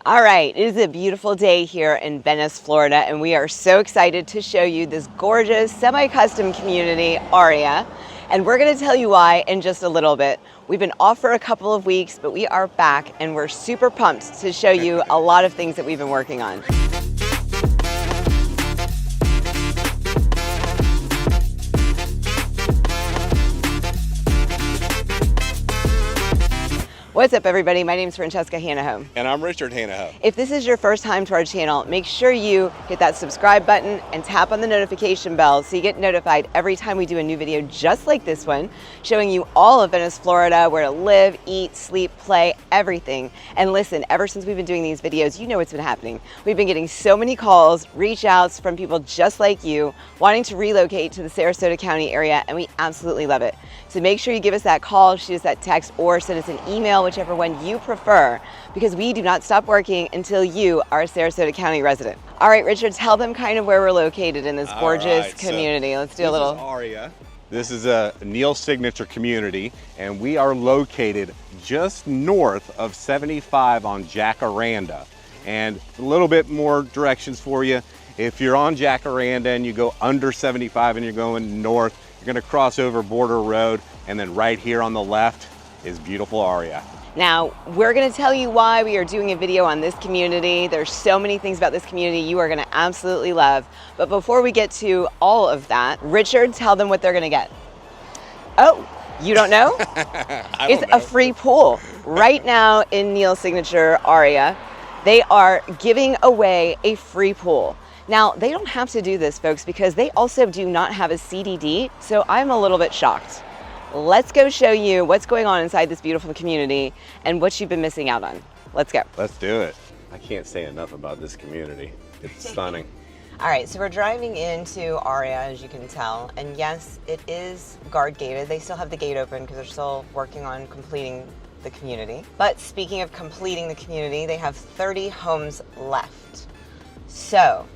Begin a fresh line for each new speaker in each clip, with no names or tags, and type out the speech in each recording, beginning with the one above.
All right, it is a beautiful day here in Venice, Florida, and we are so excited to show you this gorgeous semi-custom community, Aria. And we're going to tell you why in just a little bit. We've been off for a couple of weeks, but we are back and we're super pumped to show you a lot of things that we've been working on. What's up, everybody? My name is Francesca Hanaho.
And I'm Richard Hanaho.
If this is your first time to our channel, make sure you hit that subscribe button and tap on the notification bell so you get notified every time we do a new video just like this one, showing you all of Venice, Florida, where to live, eat, sleep, play, everything. And listen, ever since we've been doing these videos, you know what's been happening. We've been getting so many calls, reach outs from people just like you, wanting to relocate to the Sarasota County area, and we absolutely love it. So make sure you give us that call, shoot us that text, or send us an email, whichever one you prefer, because we do not stop working until you are a Sarasota County resident. All right, Richard, tell them kind of where we're located in this gorgeous community. Let's do a little.
This is Aria. This is a Neal Signature community, and we are located just north of 75 on Jacaranda. And a little bit more directions for you. If you're on Jacaranda and you go under 75 and you're going north, you're going to cross over Border Road, and then right here on the left is beautiful Aria.
Now, we're going to tell you why we are doing a video on this community. There's so many things about this community you are going to absolutely love. But before we get to all of that, Richard, tell them what they're going to get. Oh, you don't know? It's a free pool. Right now in Neal Signature Aria, they are giving away a free pool. Now, they don't have to do this, folks, because they also do not have a CDD, so I'm a little bit shocked. Let's go show you what's going on inside this beautiful community and what you've been missing out on. Let's go.
Let's do it. I can't say enough about this community. It's stunning.
All right, so we're driving into Arya, as you can tell, and yes, it is guard gated. They still have the gate open because they're still working on completing the community. But speaking of completing the community, they have 30 homes left. So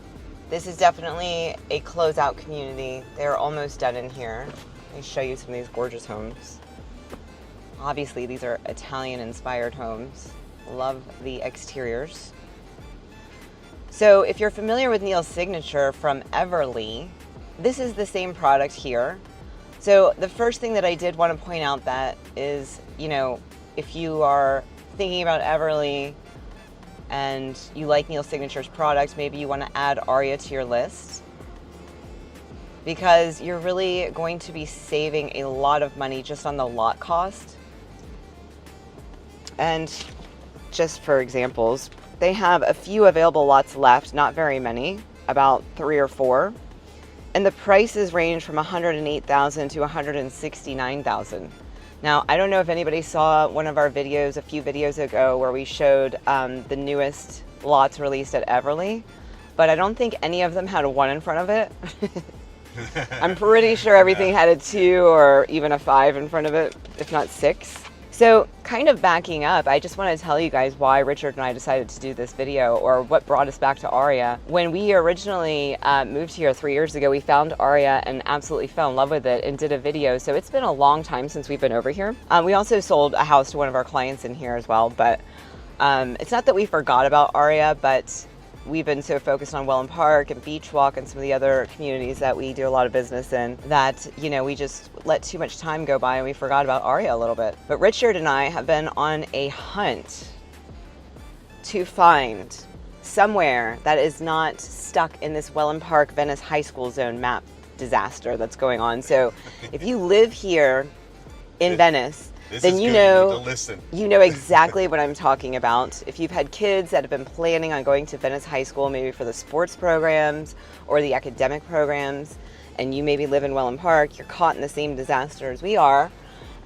this is definitely a closeout community. They're almost done in here. Let me show you some of these gorgeous homes. Obviously, these are Italian-inspired homes. Love the exteriors. So if you're familiar with Neal Signature from Everly, this is the same product here. So the first thing that I did want to point out that is, you know, if you are thinking about Everly and you like Neal Signature's product, maybe you want to add Arya to your list, because you're really going to be saving a lot of money just on the lot cost. And just for examples, they have a few available lots left, not very many, about 3 or 4. And the prices range from $108,000 to $169,000. Now, I don't know if anybody saw one of our videos a few videos ago where we showed the newest lots released at Everly, but I don't think any of them had a 1 in front of it. I'm pretty sure everything had a 2 or even a 5 in front of it, if not 6. So kind of backing up, I just want to tell you guys why Richard and I decided to do this video, or what brought us back to Aria. When we originally moved here 3 years ago, we found Aria and absolutely fell in love with it and did a video. So it's been a long time since we've been over here. We also sold a house to one of our clients in here as well, but it's not that we forgot about Aria, but we've been so focused on Welland Park and Beach Walk and some of the other communities that we do a lot of business in that, you know, we just let too much time go by and we forgot about Aria a little bit. But Richard and I have been on a hunt to find somewhere that is not stuck in this Welland Park Venice High School zone map disaster that's going on. So if you live here in Venice, then you know exactly what I'm talking about. If you've had kids that have been planning on going to Venice High School, maybe for the sports programs or the academic programs, and you maybe live in Welland Park, you're caught in the same disaster as we are.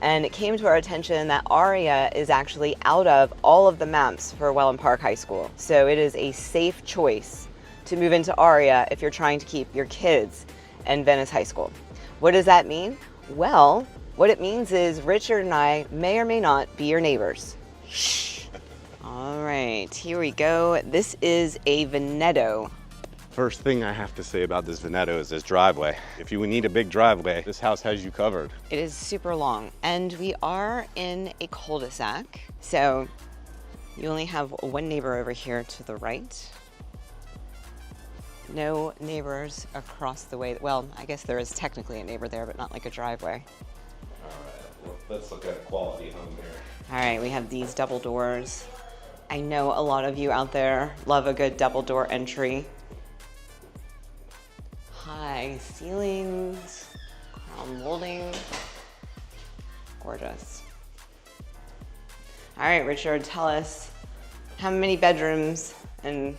And it came to our attention that Aria is actually out of all of the maps for Welland Park High School. So it is a safe choice to move into Aria if you're trying to keep your kids in Venice High School. What does that mean? Well, what it means is Richard and I may or may not be your neighbors. Shh. All right, here we go. This is a Venedo.
First thing I have to say about this Venedo is this driveway. If you need a big driveway, this house has you covered.
It is super long, and we are in a cul-de-sac. So You only have one neighbor over here to the right. No neighbors across the way. Well, I guess there is technically a neighbor there, but not like a driveway.
All right, well, let's look at a quality home here.
All right, we have these double doors. I know a lot of you out there love a good double door entry. High ceilings, crown molding, gorgeous. All right, Richard, tell us how many bedrooms and...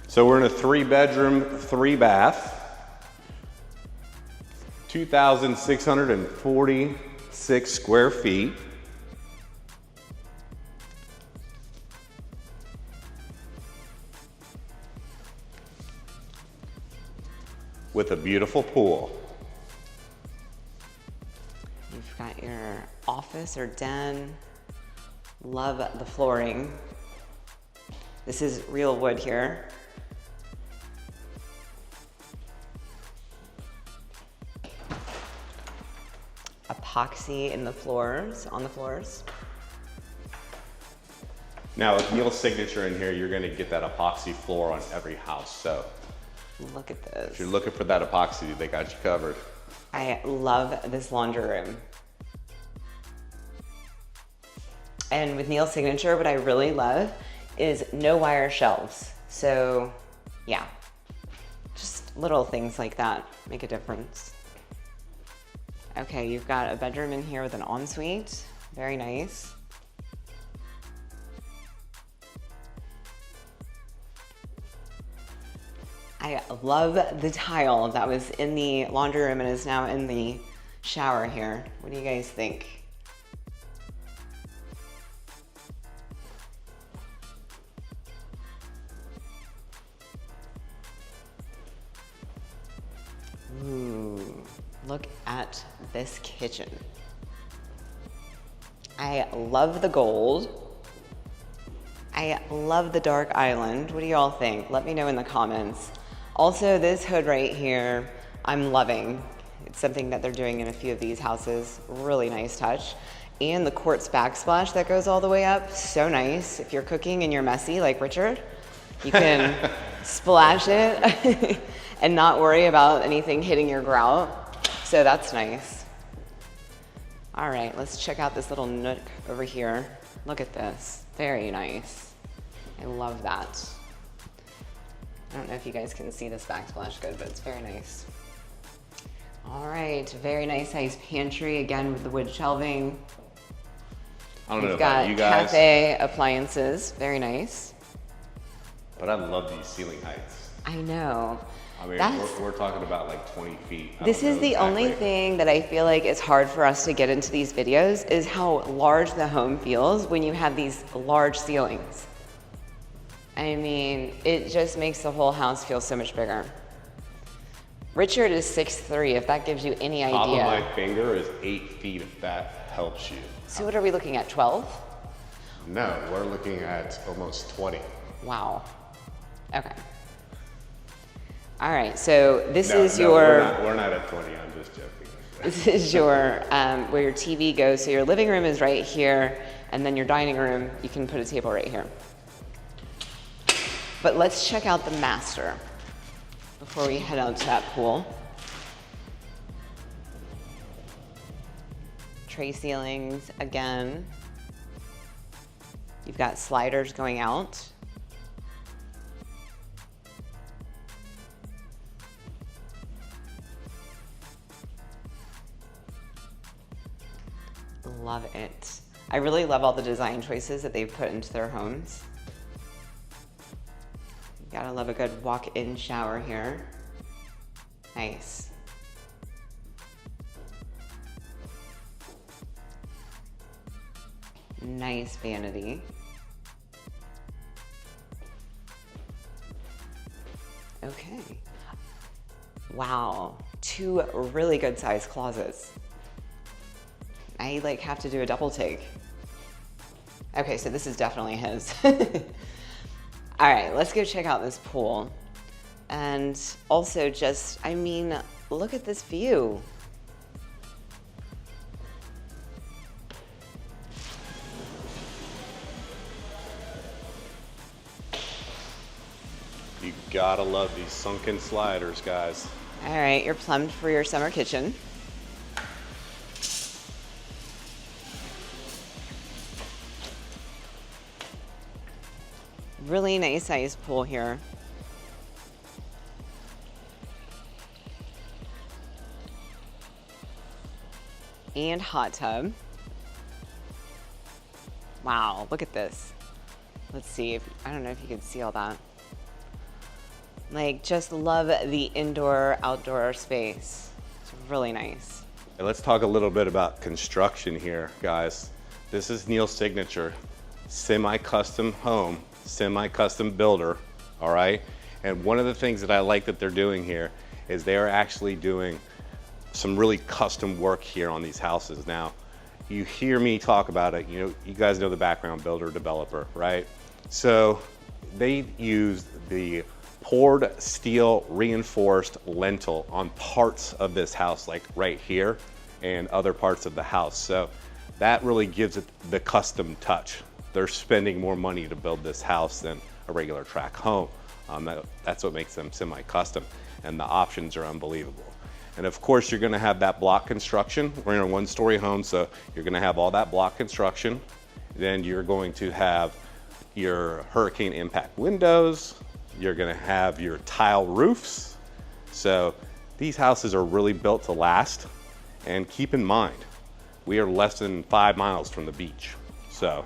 So we're in a 3-bedroom, 3-bath, 2,646 square feet. With a beautiful pool.
You've got your office or den. Love the flooring. This is real wood here. Epoxy in the floors, on the floors.
Now with Neal Signature in here, you're gonna get that epoxy floor on every house. So
Look at this.
if you're looking for that epoxy, they got you covered.
I love this laundry room. And with Neal Signature, what I really love is no wire shelves. So yeah, just little things like that make a difference. Okay, you've got a bedroom in here with an ensuite. Very nice. I love the tile that was in the laundry room and is now in the shower here. What do you guys think? Ooh, look at this kitchen. I love the gold. I love the dark island. What do you all think? Let me know in the comments. Also, this hood right here, I'm loving. It's something that they're doing in a few of these houses. Really nice touch. And the quartz backsplash that goes all the way up, so nice. If you're cooking and you're messy like Richard, you can splash it and not worry about anything hitting your grout. So that's nice. All right, let's check out this little nook over here. Look at this, very nice. I love that. I don't know if you guys can see this backsplash good, but it's very nice. All right, very nice sized pantry, again with the wood shelving.
I don't know
We've
about
got
you guys,
cafe appliances, very nice.
but I love these ceiling heights.
I know.
I mean,
That's-
we're talking about like 20 feet. I
This
don't
is
know
the only
exactly.
thing that I feel like is hard for us to get into these videos is how large the home feels when you have these large ceilings. I mean, it just makes the whole house feel so much bigger. Richard is 6'3", if that gives you any
Top of
idea.
my finger is 8 feet, if that helps you.
So what are we looking at, 12?
No, we're looking at almost 20.
Wow. Okay. All right, so this
No,
is
no,
your...
we're not at 20, I'm just joking.
This is your, where your TV goes. So your living room is right here, and then your dining room, you can put a table right here. But let's check out the master before we head out to that pool. Tray ceilings again. You've got sliders going out. Love it. I really love all the design choices that they've put into their homes. Gotta love a good walk-in shower here. Nice. Nice vanity. Okay. Wow, 2 really good sized closets. I like have to do a double take. Okay, so this is definitely his. All right, let's go check out this pool. And also just, I mean, look at this view.
Gotta love these sunken sliders, guys.
All right, you're plumbed for your summer kitchen. Really nice sized pool here. And hot tub. Wow, look at this. Let's see if, I don't know if you can see all that. Like, just love the indoor outdoor space. It's really nice.
And let's talk a little bit about construction here, guys. This is Neal Signature, semi-custom home, semi-custom builder, all right? And one of the things that I like that they're doing here is they're actually doing some really custom work here on these houses. Now, you hear me talk about it, you guys know the background, builder, developer, right? So they used the poured steel reinforced lentil on parts of this house, like right here and other parts of the house. So that really gives it the custom touch. They're spending more money to build this house than a regular track home. That's what makes them semi-custom, and the options are unbelievable. And of course, you're gonna have that block construction. We're in a one-story home, so you're gonna have all that block construction. Then you're going to have your hurricane impact windows. You're gonna have your tile roofs. So these houses are really built to last. And keep in mind, we are less than 5 miles from the beach. So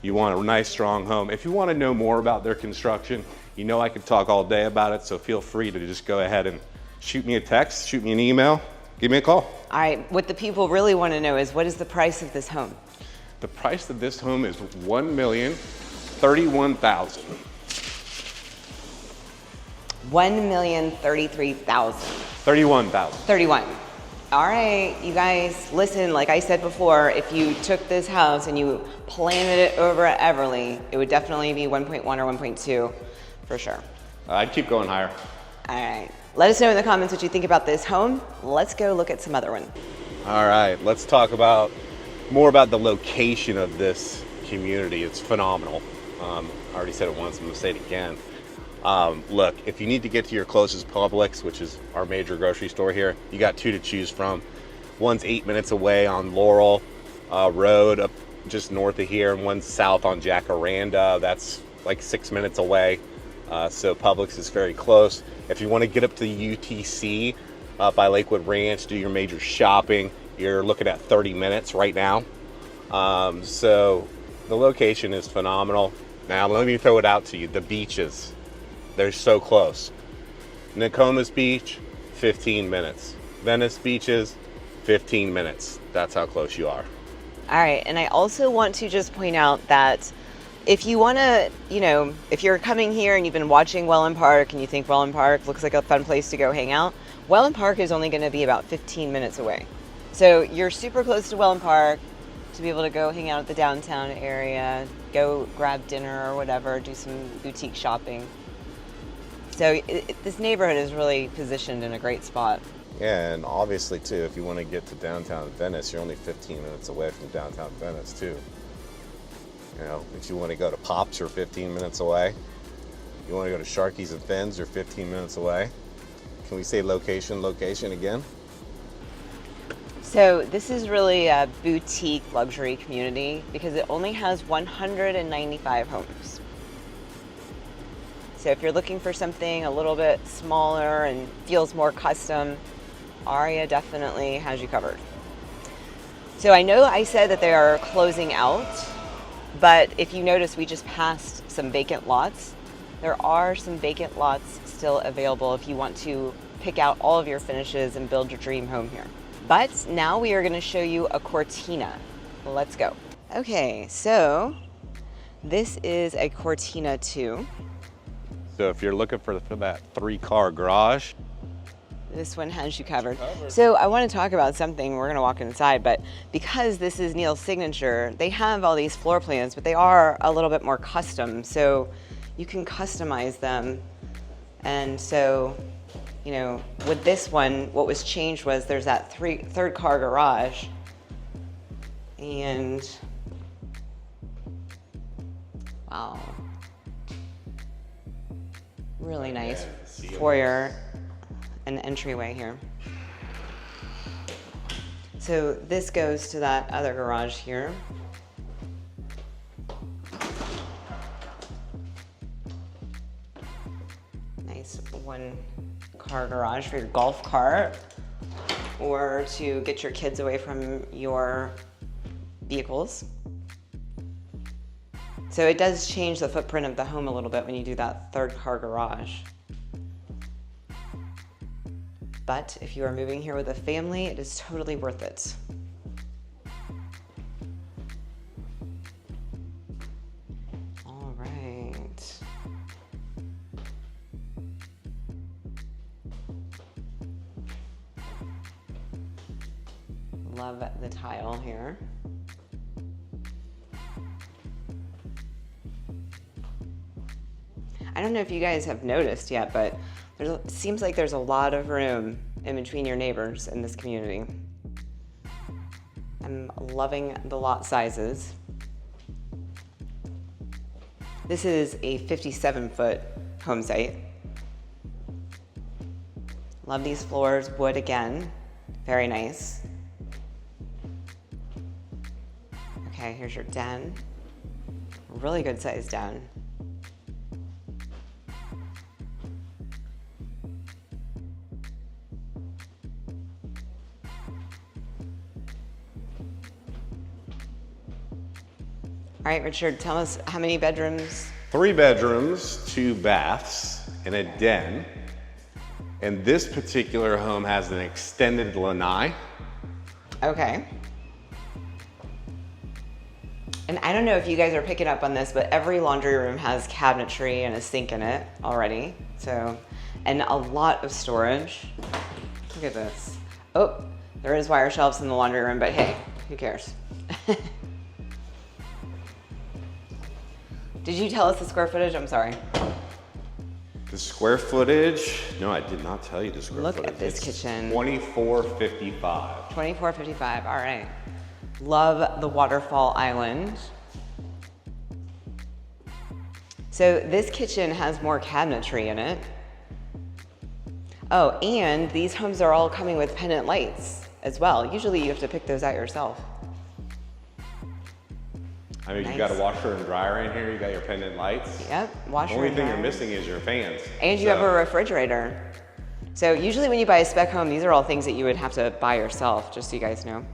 you want a nice, strong home. If you wanna know more about their construction, I could talk all day about it, so feel free to just go ahead and shoot me a text, shoot me an email, give me a call.
All right, what the people really want to know is, what is the price of this home?
The price of this home is $1,031,000.
$1,033,000.
31,000.
31. All right, you guys, listen, like I said before, if you took this house and you planted it over at Everly, it would definitely be 1.1 or 1.2 for sure.
I'd keep going higher.
All right. Let us know in the comments what you think about this home. Let's go look at some other one.
All right, let's talk more about the location of this community. It's phenomenal. I already said it once, I'm gonna say it again. Look, if you need to get to your closest Publix, which is our major grocery store here, you got two to choose from. One's 8 minutes away on Laurel Road, up just north of here, and one's south on Jacaranda. That's like 6 minutes away. So Publix is very close. If you want to get up to the UTC by Lakewood Ranch, do your major shopping, you're looking at 30 minutes right now. So the location is phenomenal. Now let me throw it out to you. The beaches, they're so close. Nokomis Beach, 15 minutes. Venice beaches, 15 minutes. That's how close you are.
All right, and I also want to just point out that if you want to, if you're coming here and you've been watching Welland Park and you think Welland Park looks like a fun place to go hang out, Welland Park is only going to be about 15 minutes away. So you're super close to Welland Park to be able to go hang out at the downtown area, go grab dinner or whatever, do some boutique shopping. So this neighborhood is really positioned in a great spot.
Yeah, and obviously too, if you want to get to downtown Venice, you're only 15 minutes away from downtown Venice too. If you want to go to Pops, you're 15 minutes away. You want to go to Sharky's and Finn's, you're 15 minutes away. Can we say location again?
So this is really a boutique luxury community because it only has 195 homes. So if you're looking for something a little bit smaller and feels more custom, Aria definitely has you covered. So I know I said that they are closing out, but if you notice, we just passed some vacant lots. There are some vacant lots still available if you want to pick out all of your finishes and build your dream home here. But now we are going to show you a Cortina. Let's go. Okay, so this is a Cortina 2.
So if you're looking for that 3-car garage,
this one has you covered. So I want to talk about something. We're going to walk inside, but because this is Neal Signature, they have all these floor plans, but they are a little bit more custom. So you can customize them. And so, with this one, what was changed was there's that third car garage. And wow. Really nice
Yeah,
foyer and entryway here. So this goes to that other garage here. Nice one-car garage for your golf cart or to get your kids away from your vehicles. So it does change the footprint of the home a little bit when you do that third car garage. But if you are moving here with a family, it is totally worth it. All right. Love the tile here. I don't know if you guys have noticed yet, but it seems like there's a lot of room in between your neighbors in this community. I'm loving the lot sizes. This is a 57-foot home site. Love these floors, wood again, very nice. Okay, here's your den. Really good sized den. All right, Richard, tell us how many bedrooms?
3 bedrooms, 2 baths, and a den. And this particular home has an extended lanai.
Okay. And I don't know if you guys are picking up on this, but every laundry room has cabinetry and a sink in it already. So, and a lot of storage. Look at this. Oh, there is wire shelves in the laundry room, but hey, who cares? Did you tell us the square footage? I'm sorry.
The square footage, no, I did not tell you the square footage.
Look at this kitchen.
2455.
2455, all right. Love the waterfall island. So this kitchen has more cabinetry in it. Oh, and these homes are all coming with pendant lights as well. Usually you have to pick those out yourself.
I mean,
Nice.
You got a washer and dryer in here, you got your pendant lights.
Yep, washer
The only
and
thing you're
dryer.
missing is your fans.
And you have a refrigerator. So usually when you buy a spec home, these are all things that you would have to buy yourself, just so you guys know.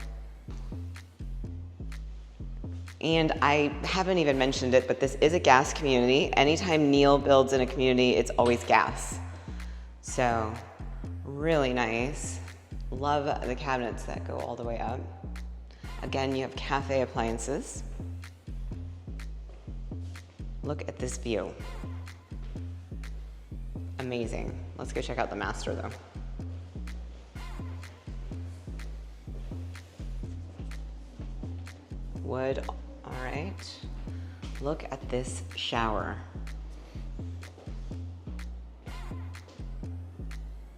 And I haven't even mentioned it, but this is a gas community. Anytime Neal builds in a community, it's always gas. So really nice. Love the cabinets that go all the way up. Again, you have cafe appliances. Look at this view. Amazing. Let's go check out the master though. Wood, all right. Look at this shower.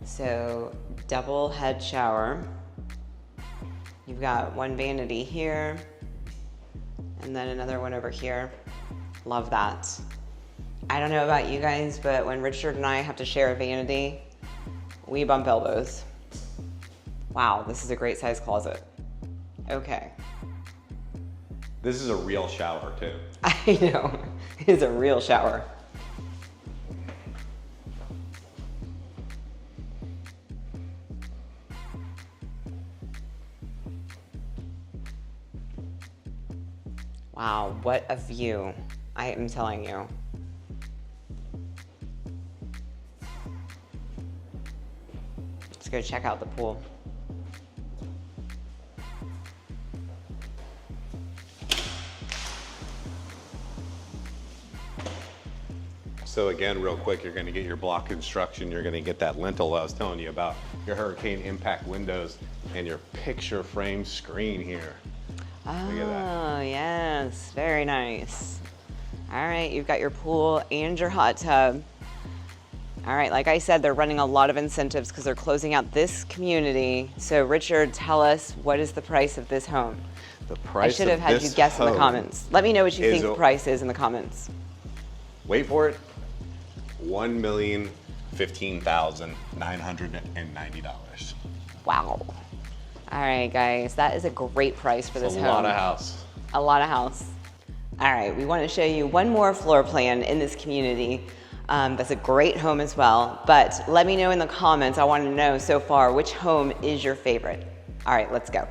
So, double head shower. You've got one vanity here, and then another one over here. Love that. I don't know about you guys, but when Richard and I have to share a vanity, we bump elbows. Wow, this is a great size closet. Okay.
This is a real shower too.
I know, it is a real shower. Wow, what a view, I am telling you. Let's go check out the pool.
So again, real quick, you're gonna get your block construction, you're gonna get that lentil I was telling you about, your hurricane impact windows, and your picture frame screen here. Look at that.
Oh, yes, very nice. All right, you've got your pool and your hot tub. All right, like I said, they're running a lot of incentives because they're closing out this community. So Richard, tell us, what is the price of this home?
The price
I should have had you guess in the comments. Let me know what you think the price is in the comments.
Wait for it, $1,015,990.
Wow. All right, guys, that is a great price for this home.
A lot of house.
A lot of house. All right, we want to show you one more floor plan in this community. That's a great home as well, but let me know in the comments. I want to know so far which home is your favorite. All right, let's go.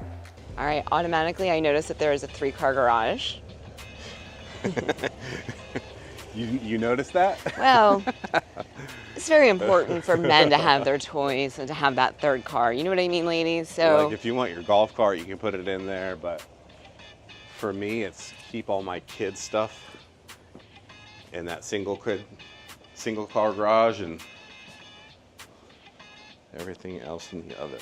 All right, automatically I noticed that there is a 3-car garage.
You noticed that?
Well, it's very important for men to have their toys and to have that 3rd car. You know what I mean, ladies? So
like if you want your golf cart, you can put it in there, but for me, it's keep all my kids' stuff in that single car garage and everything else in the other.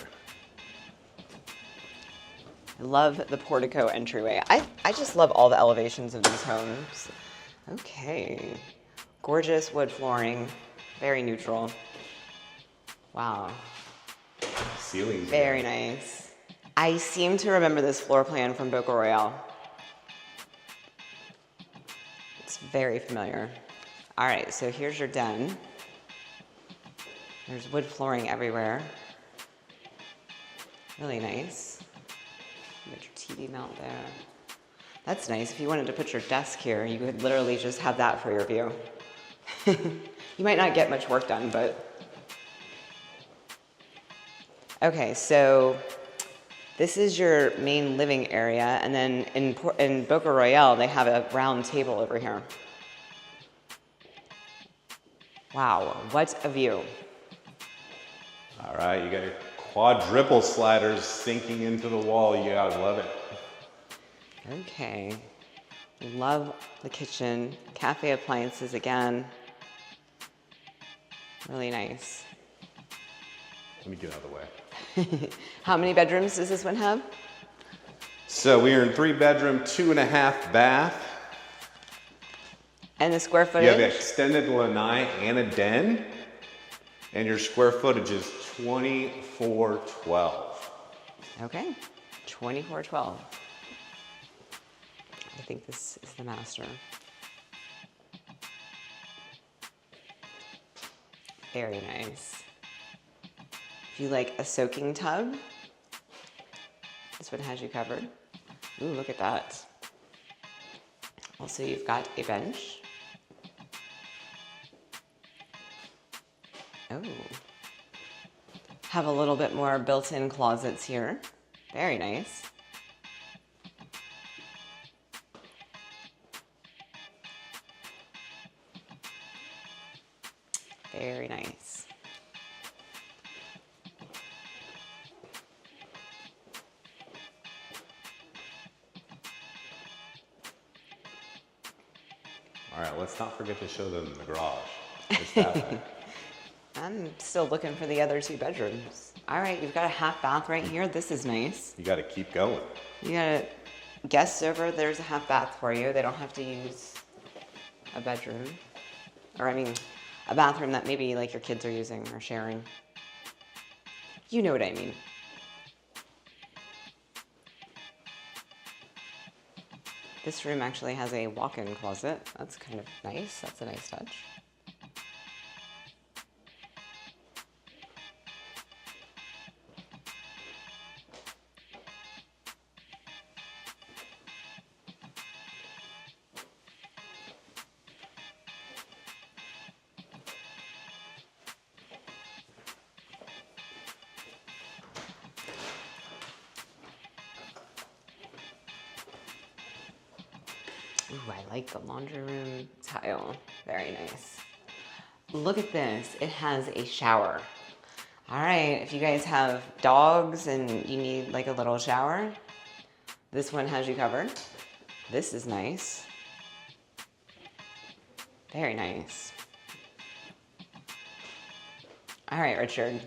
I love the portico entryway. I just love all the elevations of these homes. Okay. Gorgeous wood flooring. Very neutral. Wow.
Ceilings.
Very nice. I seem to remember this floor plan from Boca Royale. It's very familiar. All right, so here's your den. There's wood flooring everywhere. Really nice. You got your TV mount there. That's nice. If you wanted to put your desk here, you could literally just have that for your view. You might not get much work done, but... Okay, so this is your main living area, and then in Boca Royale, they have a round table over here. Wow, what a view.
All right, you got your quadruple sliders sinking into the wall. You gotta love it.
Okay, love the kitchen. Cafe appliances again. Really nice.
Let me get out of the way.
How many bedrooms does this one have?
So we are in 3-bedroom, 2.5 bath.
And the square footage?
You have an extended lanai and a den. And your square footage is 2412.
Okay, 2412. I think this is the master. Very nice. If you like a soaking tub, this one has you covered. Ooh, look at that. Also, you've got a bench. Oh. Have a little bit more built-in closets here. Very nice. Very nice.
All right, let's not forget to show them the garage. It's that way.
I'm still looking for the other 2 bedrooms. All right, you've got a half bath right here. This is nice.
You got to keep going.
You got a guest over, there's a half bath for you. They don't have to use a bedroom. Or I mean, a bathroom that maybe like your kids are using or sharing. You know what I mean. This room actually has a walk-in closet. That's kind of nice. That's a nice touch. Ooh, I like the laundry room tile. Very nice. Look at this. It has a shower. All right, if you guys have dogs and you need like a little shower, this one has you covered. This is nice. Very nice. All right, Richard.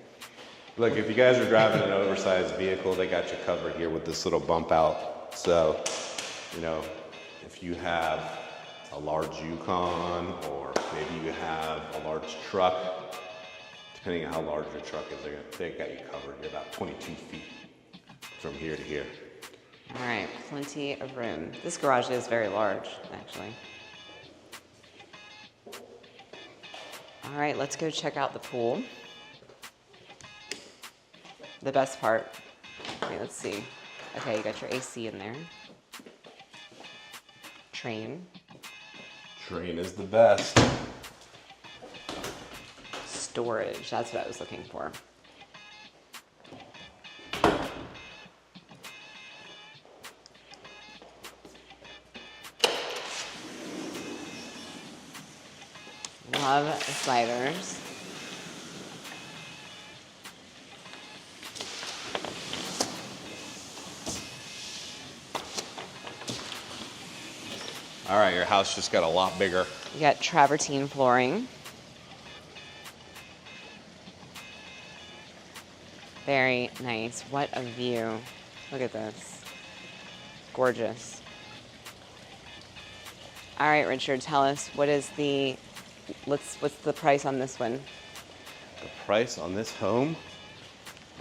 Look, if you guys are driving an oversized vehicle, they got you covered here with this little bump out. So, you know, if you have a large Yukon or maybe you have a large truck, depending on how large your truck is, they got you covered. You're about 22 feet from here to here.
All right, plenty of room. This garage is very large, actually. All right, let's go check out the pool. The best part. Okay, let's see. Okay, you got your AC in there. Train.
Train is the best.
Storage, that's what I was looking for. Love the sliders.
All right, your house just got a lot bigger.
You got travertine flooring. Very nice. What a view. Look at this. Gorgeous. All right, Richard, tell us what's the price on this one?
The price on this home?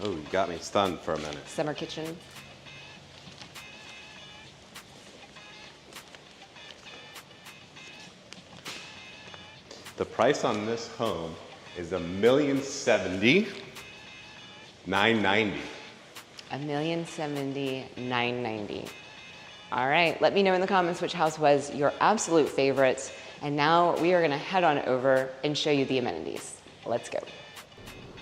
Oh, you got me stunned for a minute.
Summer kitchen.
The price on this home is $1,070,990.
$1,070,990. All right, let me know in the comments which house was your absolute favorite. And now we are gonna head on over and show you the amenities. Let's go.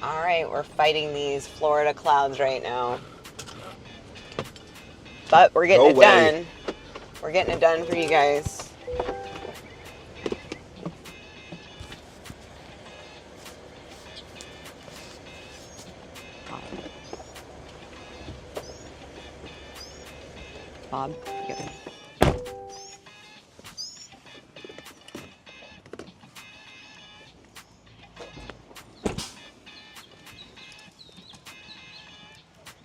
All right, we're fighting these Florida clouds right now. But we're getting it done. We're getting it done for you guys. Bob, you get it.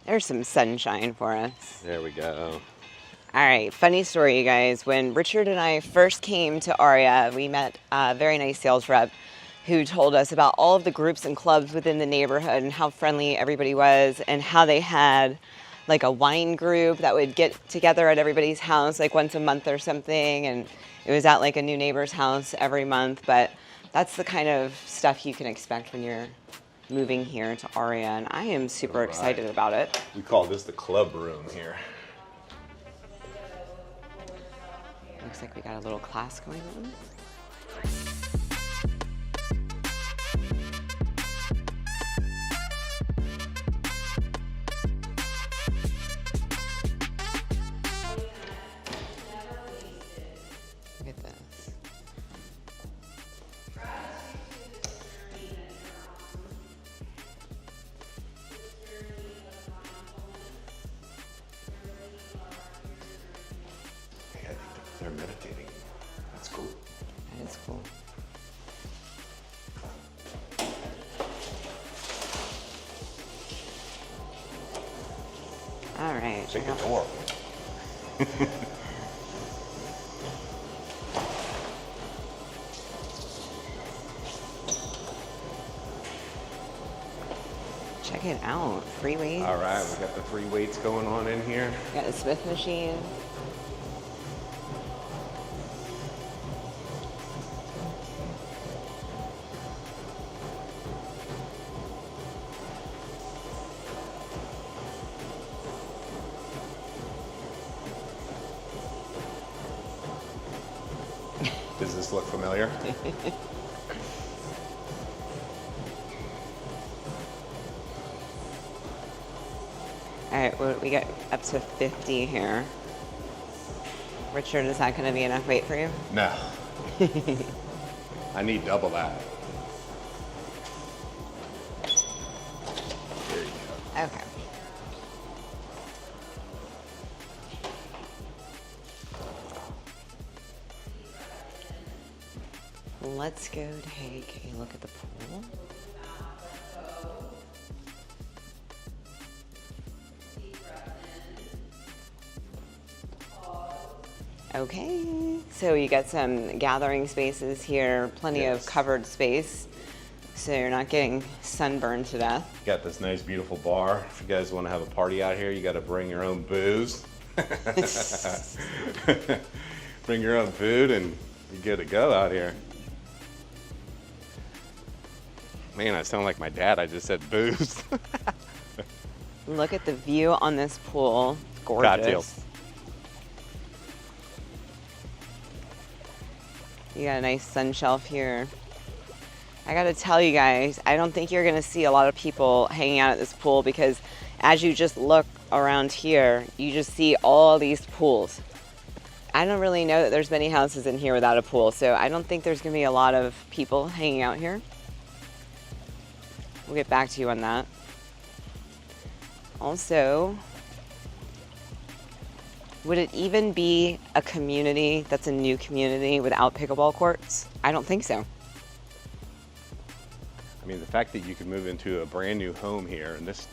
There's some sunshine for us.
There we go.
All right, funny story, you guys. When Richard and I first came to Aria, we met a very nice sales rep who told us about all of the groups and clubs within the neighborhood and how friendly everybody was and how they had like a wine group that would get together at everybody's house like once a month or something, and it was at like a new neighbor's house every month. But that's the kind of stuff you can expect when you're moving here to Aria, and I am super excited about it.
We call this the club room here.
Looks like we got a little class going on. Look at this.
Hey, I think they're meditating. That's cool.
That is cool. All right.
Take a door.
Check it out. Free weights.
All right, we got the free weights going on in here.
Got the Smith machine.
Does this look familiar?
All right, well, we got up to 50 here. Richard, is that going to be enough weight for you?
No. I need double that. There you go.
Okay. Let's go take a look at the pool. Okay, so you got some gathering spaces here, plenty of covered space, so you're not getting sunburned to death.
Got this nice, beautiful bar. If you guys want to have a party out here, you got to bring your own booze. Bring your own food, and you're good to go out here. Man, I sound like my dad. I just said booze.
Look at the view on this pool. It's gorgeous.
Cocktails.
You got a nice sun shelf here. I gotta tell you guys, I don't think you're gonna see a lot of people hanging out at this pool because as you just look around here, you just see all these pools. I don't really know that there's many houses in here without a pool, so I don't think there's gonna be a lot of people hanging out here. We'll get back to you on that. Also, would it even be a community that's a new community without pickleball courts? I don't think so.
I mean, the fact that you could move into a brand new home here, and this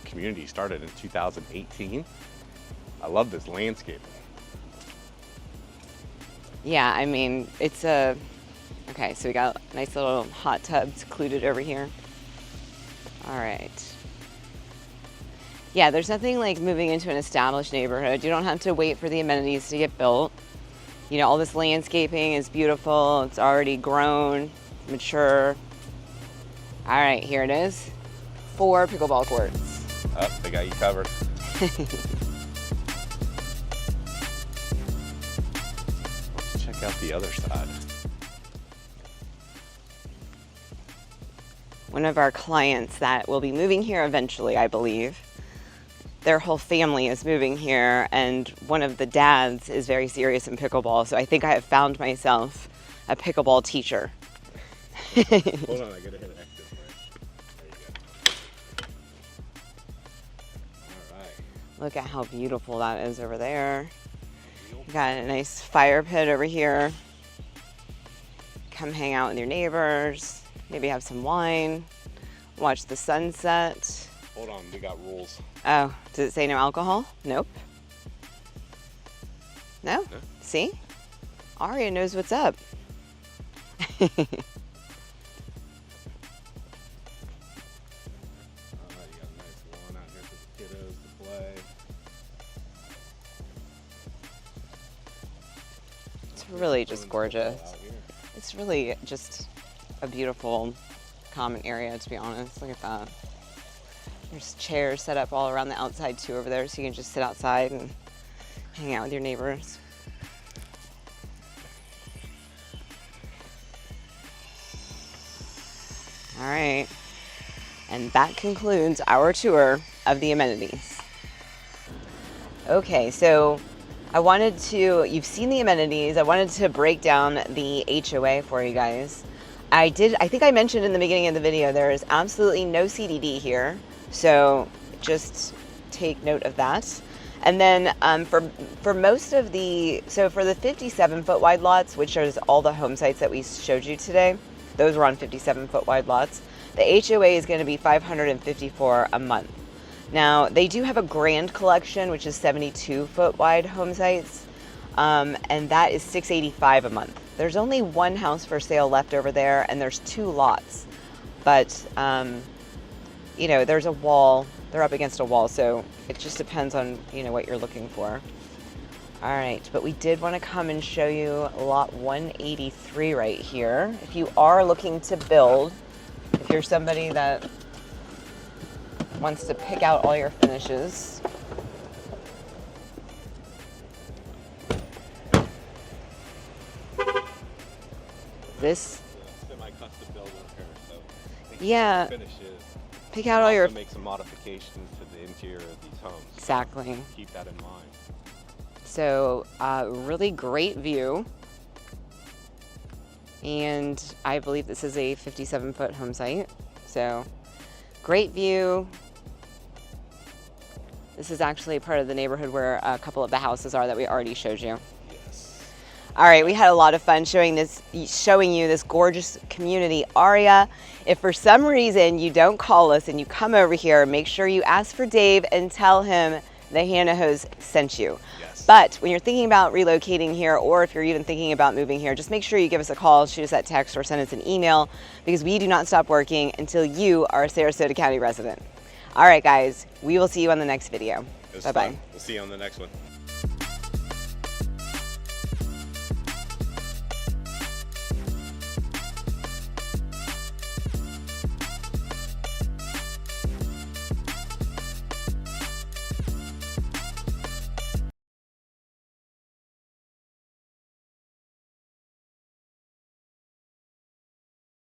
community started in 2018. I love this landscape.
Yeah, I mean, it's a, okay, so we got a nice little hot tub secluded over here. All right. Yeah, there's nothing like moving into an established neighborhood. You don't have to wait for the amenities to get built. You know, all this landscaping is beautiful. It's already grown, mature. All right, here it is. 4 pickleball courts.
Oh, they got you covered. Let's check out the other side.
One of our clients that will be moving here eventually, I believe. Their whole family is moving here, and one of the dads is very serious in pickleball, so I think I have found myself a pickleball teacher.
Hold on, I gotta hit exit. There you go. All right.
Look at how beautiful that is over there. You got a nice fire pit over here. Come hang out with your neighbors, maybe have some wine, watch the sunset.
Hold on, we got rules.
Oh, does it say no alcohol? Nope. No?
No.
See? Aria knows what's up.
You got a nice lawn out here for the kiddos to play.
It's really just gorgeous. It's really just a beautiful common area, to be honest. Look at that. There's chairs set up all around the outside too over there, so you can just sit outside and hang out with your neighbors. All right, and that concludes our tour of the amenities. Okay, so you've seen the amenities. I wanted to break down the HOA for you guys. I think I mentioned in the beginning of the video, there is absolutely no CDD here. So just take note of that. And then for most of for the 57-foot wide lots, which is all the home sites that we showed you today, those were on 57-foot wide lots. The HOA is going to be $554 a month. Now, they do have a grand collection, which is 72-foot wide home sites, and that is $685 a month. There's only one house for sale left over there, and there's 2 lots. But you know, there's a wall, they're up against a wall, so it just depends on, you know, what you're looking for. All right, but we did want to come and show you lot 183 right here. If you are looking to build, if you're somebody that wants to pick out all your finishes, this,
semi-custom build repair, so
yeah,
finishes.
Pick out all your,
make some modifications to the interior of these homes.
Exactly.
Keep that in mind.
So, really great view. And I believe this is a 57-foot home site. So, great view. This is actually part of the neighborhood where a couple of the houses are that we already showed you.
Yes.
All right, we had a lot of fun showing you this gorgeous community, Arya. If for some reason you don't call us and you come over here, make sure you ask for Dave and tell him the Hanahos sent you.
Yes.
But when you're thinking about relocating here, or if you're even thinking about moving here, just make sure you give us a call, shoot us that text, or send us an email, because we do not stop working until you are a Sarasota County resident. All right, guys, we will see you on the next video. Bye-bye.
We'll see you on the next one.